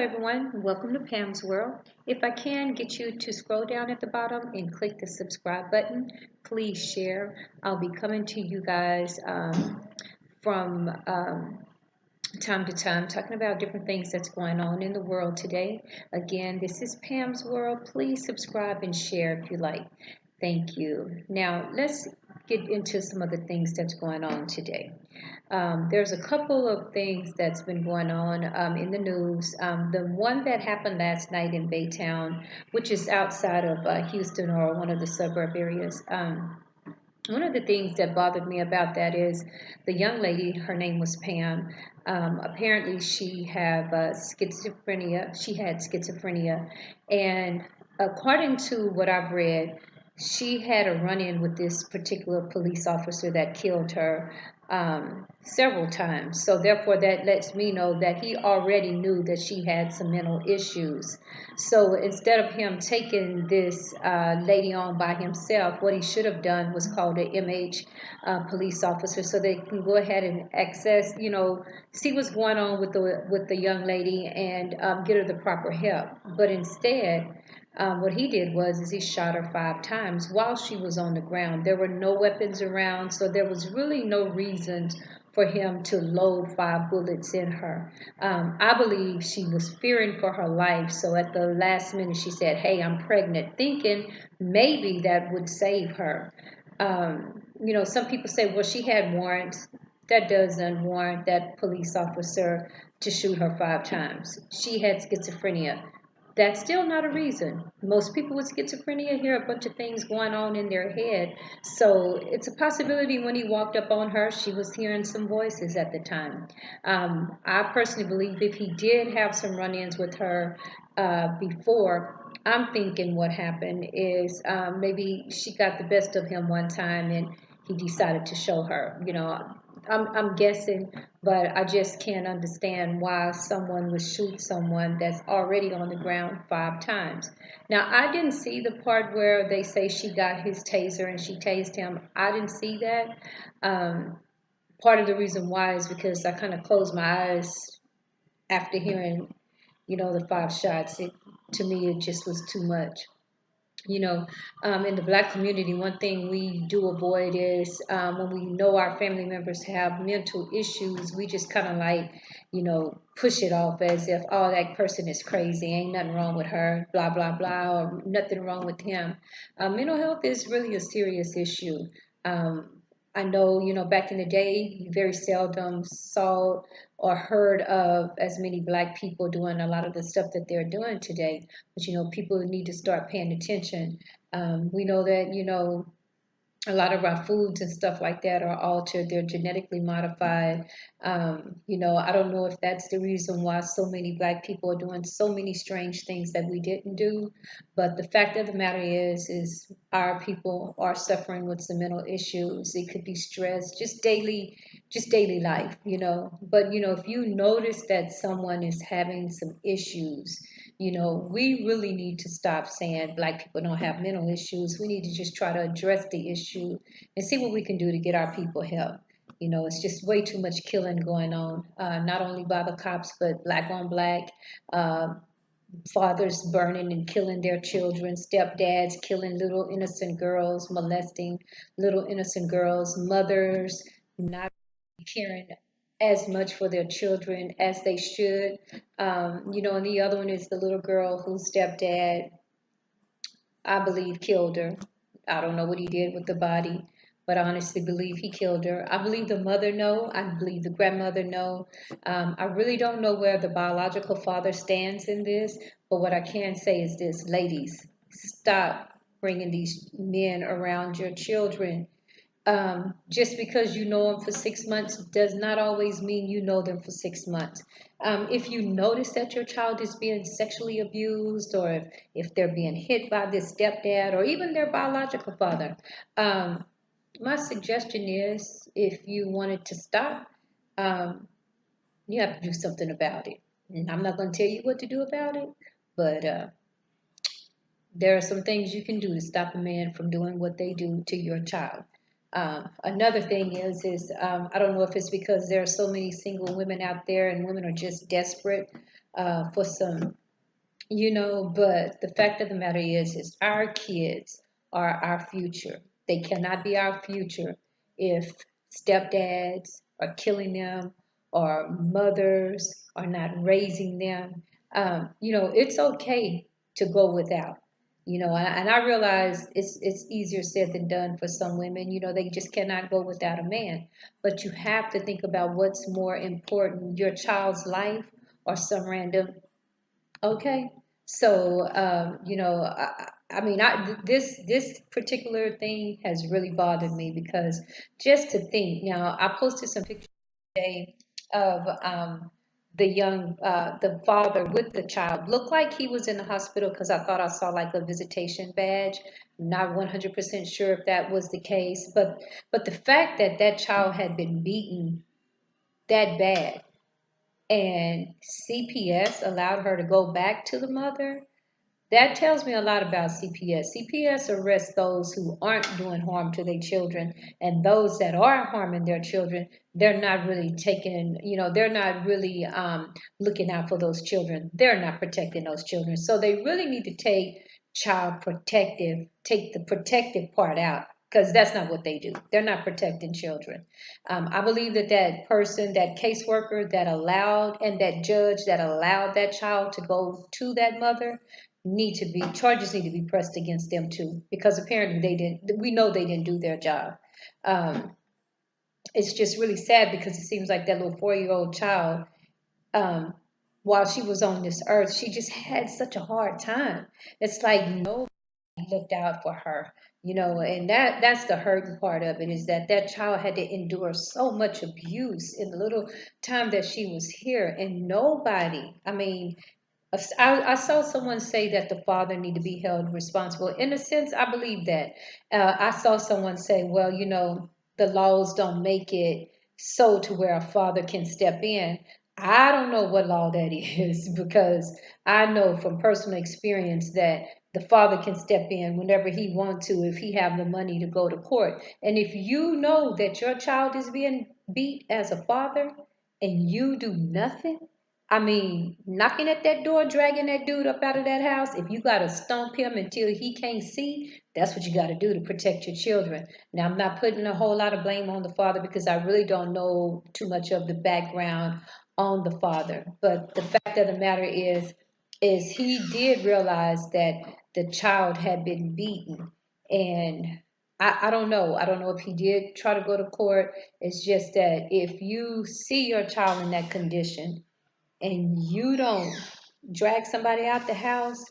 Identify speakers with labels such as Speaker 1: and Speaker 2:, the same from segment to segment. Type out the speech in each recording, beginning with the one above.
Speaker 1: everyone, welcome to Pam's World. If I can get you to scroll down at the bottom and click the subscribe button, please share. I'll be coming to you guys from time to time talking about different things that's going on in the world today. Again, this is Pam's World. Please subscribe and share if you like. Thank you. Now, let's get into some of the things that's going on today. There's a couple of things that's been going on in the news. The one that happened last night in Baytown, which is outside of Houston or one of the suburb areas. One of the things that bothered me about that is the young lady, her name was Pam. Apparently, she had schizophrenia. She had schizophrenia, and according to what I've read, she had a run-in with this particular police officer that killed her several times. So therefore, that lets me know that he already knew that she had some mental issues. So instead of him taking this lady on by himself, what he should have done was called an MH police officer so they can go ahead and access, see what's going on with the young lady and get her the proper help. But instead, what he did was he shot her 5 times while she was on the ground. There were no weapons around, so there was really no reason for him to load 5 bullets in her. I believe she was fearing for her life, so at the last minute she said, "Hey, I'm pregnant," thinking maybe that would save her. Some people say, well, she had warrants. That doesn't warrant that police officer to shoot her 5 times. She had schizophrenia. That's still not a reason. Most people with schizophrenia hear a bunch of things going on in their head. So it's a possibility when he walked up on her, she was hearing some voices at the time. I personally believe if he did have some run ins with her before, I'm thinking what happened is maybe she got the best of him one time and he decided to show her. I'm guessing, but I just can't understand why someone would shoot someone that's already on the ground 5 times. Now, I didn't see the part where they say she got his taser and she tased him. I didn't see that. Part of the reason why is because I kind of closed my eyes after hearing, the 5 shots. To me, it just was too much. In the black community, one thing we do avoid is when we know our family members have mental issues, we just kind of like, push it off as if, oh, that person is crazy, ain't nothing wrong with her, blah, blah, blah, or nothing wrong with him. Mental health is really a serious issue. I know, back in the day, you very seldom saw or heard of as many black people doing a lot of the stuff that they're doing today. But, people need to start paying attention. We know that, a lot of our foods and stuff like that are altered. They're genetically modified. I don't know if that's the reason why so many black people are doing so many strange things that we didn't do. But the fact of the matter is our people are suffering with some mental issues. It could be stress, just daily life, But, if you notice that someone is having some issues, we really need to stop saying black people don't have mental issues. We need to just try to address the issue and see what we can do to get our people help. It's just way too much killing going on, not only by the cops, but black on black, uh, fathers burning and killing their children, stepdads killing little innocent girls, molesting little innocent girls, mothers not caring as much for their children as they should. And the other one is the little girl whose stepdad, I believe, killed her. I don't know what he did with the body, but I honestly believe he killed her. I believe the mother know. I believe the grandmother know. I really don't know where the biological father stands in this, but what I can say is this, ladies, stop bringing these men around your children. Just because you know them for 6 months does not always mean you know them for 6 months. If you notice that your child is being sexually abused, or if they're being hit by their stepdad or even their biological father, um, my suggestion is if you wanted to stop, um, you have to do something about it. And I'm not going to tell you what to do about it, but there are some things you can do to stop a man from doing what they do to your child. Another thing is I don't know if it's because there are so many single women out there and women are just desperate. for some, but the fact of the matter is our kids are our future. They cannot be our future if stepdads are killing them or mothers are not raising them. It's okay to go without. And I realize it's easier said than done for some women. They just cannot go without a man. But you have to think about what's more important, your child's life or some random. Okay. So, I mean, this particular thing has really bothered me because just to think, now I posted some pictures today of the father with the child. Looked like he was in the hospital because I thought I saw like a visitation badge. Not 100% sure if that was the case, but the fact that that child had been beaten that bad and CPS allowed her to go back to the mother, that tells me a lot about CPS. CPS arrests those who aren't doing harm to their children, and those that are harming their children, they're not really taking, they're not really looking out for those children. They're not protecting those children. So they really need to take the protective part out because that's not what they do. They're not protecting children. I believe that that person, that caseworker that allowed, and that judge that allowed that child to go to that mother, charges need to be pressed against them too, because apparently we know they didn't do their job. Um, it's just really sad because it seems like that little 4-year-old child, um, while she was on this earth, she just had such a hard time. It's like nobody looked out for her, and that's the hurting part of it, is that that child had to endure so much abuse in the little time that she was here, and nobody, I mean, I saw someone say that the father need to be held responsible. In a sense, I believe that. I saw someone say, well, the laws don't make it so to where a father can step in. I don't know what law that is because I know from personal experience that the father can step in whenever he wants to if he have the money to go to court. And if you know that your child is being beat as a father and you do nothing, I mean, knocking at that door, dragging that dude up out of that house, if you got to stomp him until he can't see, that's what you got to do to protect your children. Now, I'm not putting a whole lot of blame on the father because I really don't know too much of the background on the father. But the fact of the matter is he did realize that the child had been beaten. And I don't know. I don't know if he did try to go to court. It's just that if you see your child in that condition, and you don't drag somebody out the house,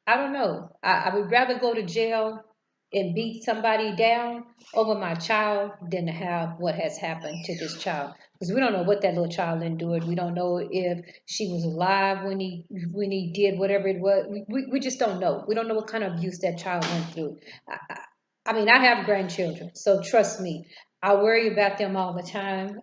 Speaker 1: I don't know. I would rather go to jail and beat somebody down over my child than to have what has happened to this child. Because we don't know what that little child endured. We don't know if she was alive when he did whatever it was. We just don't know. We don't know what kind of abuse that child went through. I, I I mean, I have grandchildren, so trust me, I worry about them all the time.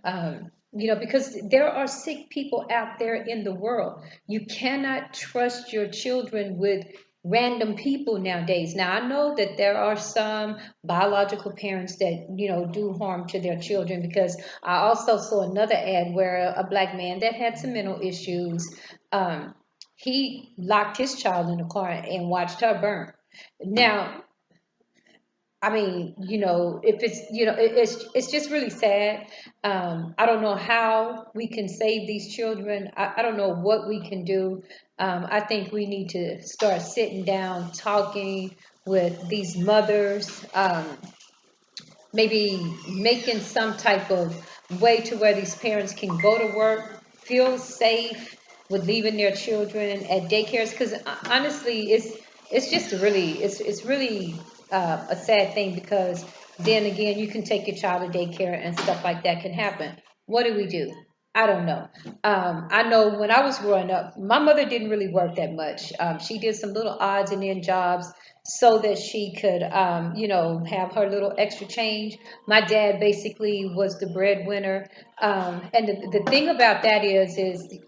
Speaker 1: Because there are sick people out there in the world. You cannot trust your children with random people nowadays. Now, I know that there are some biological parents that, do harm to their children, because I also saw another ad where a black man that had some mental issues, um, he locked his child in the car and watched her burn. Now, I mean, if it's, it's just really sad. I don't know how we can save these children. I don't know what we can do. I think we need to start sitting down, talking with these mothers, maybe making some type of way to where these parents can go to work, feel safe with leaving their children at daycares. Because honestly, it's just it's really a sad thing, because then again, you can take your child to daycare and stuff like that can happen. What do we do? I don't know. I know when I was growing up, my mother didn't really work that much. She did some little odds and end jobs so that she could, have her little extra change. My dad basically was the breadwinner. And the thing about that is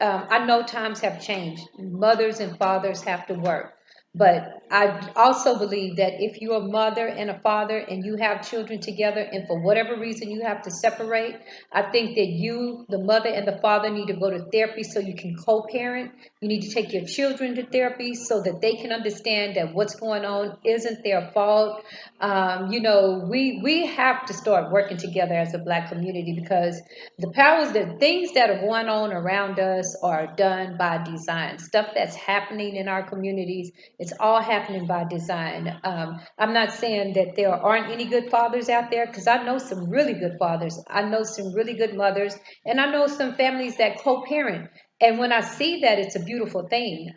Speaker 1: I know times have changed. Mothers and fathers have to work. But I also believe that if you're a mother and a father and you have children together, and for whatever reason you have to separate, I think that you, the mother and the father, need to go to therapy so you can co-parent. You need to take your children to therapy so that they can understand that what's going on isn't their fault. We have to start working together as a Black community, because the things that are going on around us are done by design. Stuff that's happening in our communities, it's all happening by design. I'm not saying that there aren't any good fathers out there, because I know some really good fathers. I know some really good mothers, and I know some families that co-parent. And when I see that, it's a beautiful thing.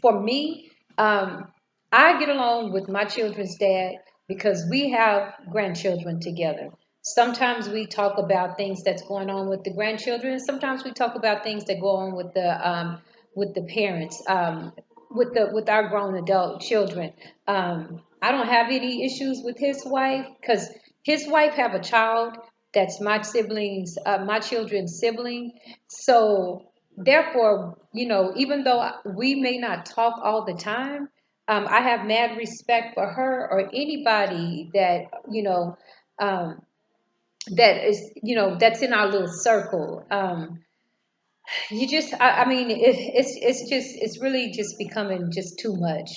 Speaker 1: For me, I get along with my children's dad because we have grandchildren together. Sometimes we talk about things that's going on with the grandchildren, and sometimes we talk about things that go on with the parents, with our grown adult children. I don't have any issues with his wife, because his wife have a child that's my children's sibling. So therefore, even though we may not talk all the time, I have mad respect for her or anybody that um, that is that's in our little circle. I mean, it's really just becoming just too much.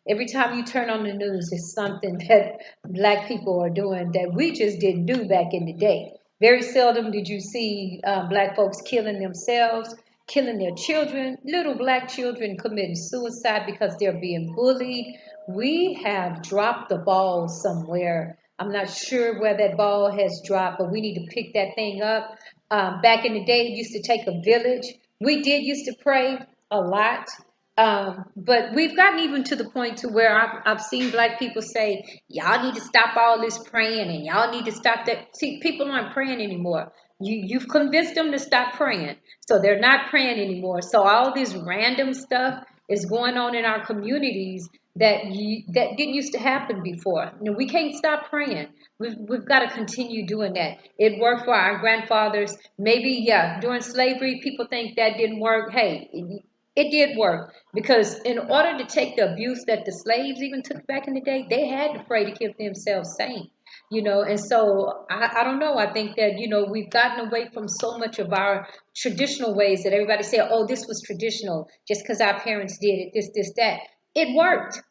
Speaker 1: Every time you turn on the news, it's something that Black people are doing that we just didn't do back in the day. Very seldom did you see Black folks killing themselves, killing their children, little Black children committing suicide because they're being bullied. We have dropped the ball somewhere. I'm not sure where that ball has dropped, but we need to pick that thing up. Back in the day, it used to take a village. We did used to pray a lot, but we've gotten even to the point to where I've seen Black people say, "Y'all need to stop all this praying, and y'all need to stop that." See, people aren't praying anymore. You've convinced them to stop praying, so they're not praying anymore. So all this random stuff is going on in our communities that didn't used to happen before. We can't stop praying. We've got to continue doing that. It worked for our grandfathers. Maybe, yeah, during slavery, people think that didn't work. Hey, it did work, because in order to take the abuse that the slaves even took back in the day, they had to pray to keep themselves sane. And so I don't know. I think that we've gotten away from so much of our traditional ways that everybody say, oh, this was traditional just because our parents did it, this, that. It worked.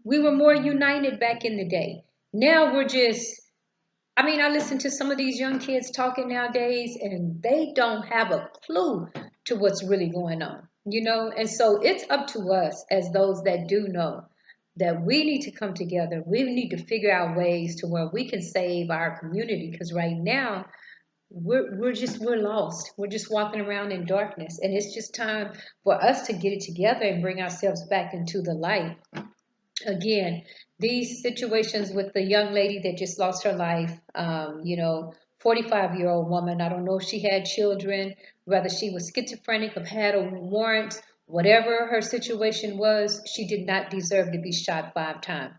Speaker 1: We were more united back in the day. Now we're just, I mean, I listen to some of these young kids talking nowadays, and they don't have a clue to what's really going on. And so it's up to us, as those that do know, that we need to come together. We need to figure out ways to where we can save our community, because right now we're lost. We're just walking around in darkness, and it's just time for us to get it together and bring ourselves back into the light. Again, these situations with the young lady that just lost her life, 45-year-old woman, I don't know if she had children, whether she was schizophrenic or had a warrant, whatever her situation was, she did not deserve to be shot 5 times.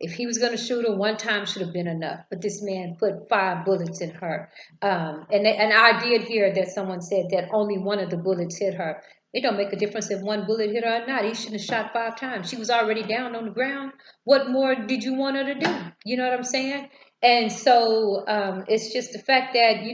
Speaker 1: If he was going to shoot her, one time should have been enough. But this man put 5 bullets in her. And I did hear that someone said that only one of the bullets hit her. It don't make a difference if one bullet hit her or not. He shouldn't have shot 5 times. She was already down on the ground. What more did you want her to do? You know what I'm saying? And so it's just the fact that,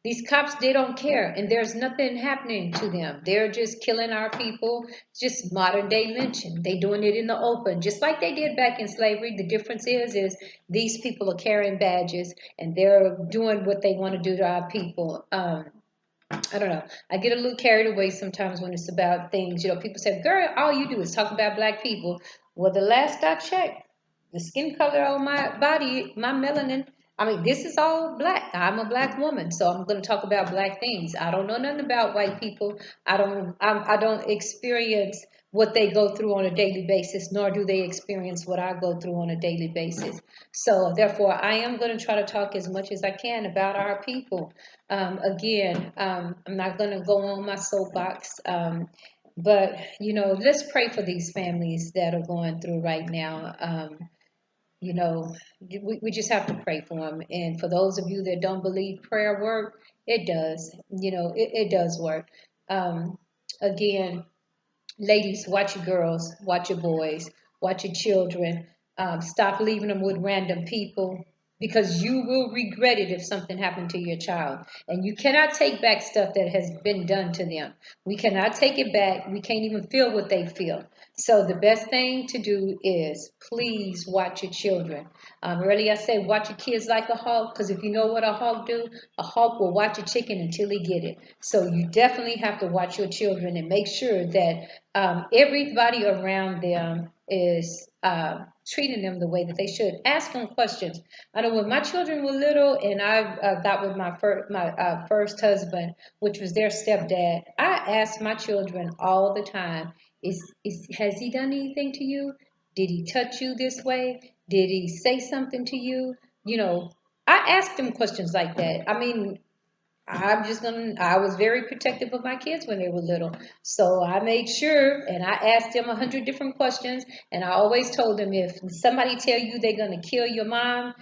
Speaker 1: these cops, they don't care. And there's nothing happening to them. They're just killing our people. It's just modern day lynching. They doing it in the open, just like they did back in slavery. The difference is these people are carrying badges, and they're doing what they want to do to our people. I don't know. I get a little carried away sometimes when it's about things. People say, girl, all you do is talk about Black people. Well, the last I checked, the skin color on my body, my melanin, I mean, this is all Black. I'm a Black woman, so I'm going to talk about Black things. I don't know nothing about white people. I don't experience what they go through on a daily basis, nor do they experience what I go through on a daily basis. So therefore, I am going to try to talk as much as I can about our people. Again, I'm not going to go on my soapbox, but let's pray for these families that are going through right now. You know, we just have to pray for them. And for those of you that don't believe prayer work, it does. It does work. Again, Ladies, watch your girls, watch your boys, watch your children. Stop leaving them with random people because you will regret it if something happened to your child. And you cannot take back stuff that has been done to them. We cannot take it back. We can't even feel what they feel. So the best thing to do is please watch your children. Earlier I said watch your kids like a hawk, because if you know what a hawk do, a hawk will watch a chicken until he get it. So you definitely have to watch your children and make sure that everybody around them is treating them the way that they should. Ask them questions. I know when my children were little, and I got with my first husband, which was their stepdad. I asked my children all the time: Is has he done anything to you? Did he touch you this way? Did he say something to you? You know, I asked them questions like that. I mean, I was very protective of my kids when they were little. So I made sure and I asked them 100 different questions. And I always told them, if somebody tell you they're going to kill your mom,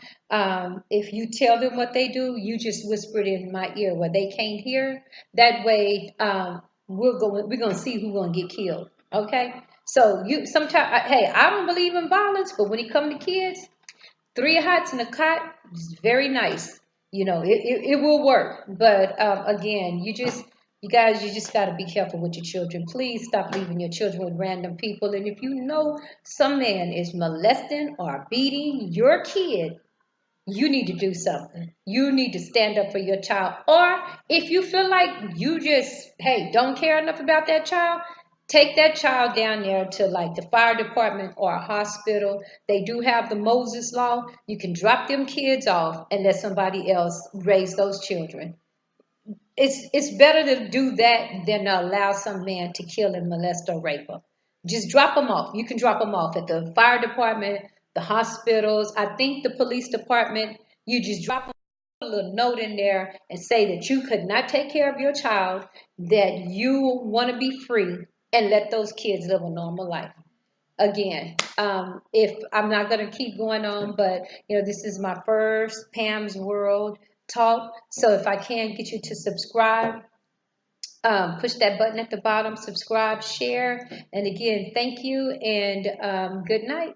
Speaker 1: if you tell them what they do, you just whisper it in my ear where they can't hear. That way, we're going to see who's going to get killed. Okay. So you sometimes, hey, I don't believe in violence, but when it comes to kids, three hots in a cot is very nice. You know, it will work. But again, you guys, you just got to be careful with your children. Please stop leaving your children with random people. And if you know some man is molesting or beating your kid, you need to do something. You need to stand up for your child. Or if you feel like you just, hey, don't care enough about that child, take that child down there to like the fire department or a hospital. They do have the Moses Law. You can drop them kids off and let somebody else raise those children. It's better to do that than to allow some man to kill and molest or rape her. Just drop them off. You can drop them off at the fire department, the hospitals. I think the police department. You just drop them, put a little note in there and say that you could not take care of your child, that you want to be free, and let those kids live a normal life. Again, if I'm not going to keep going on, but this is my first Pam's World talk. So if I can get you to subscribe, push that button at the bottom, subscribe, share. And again, thank you and good night.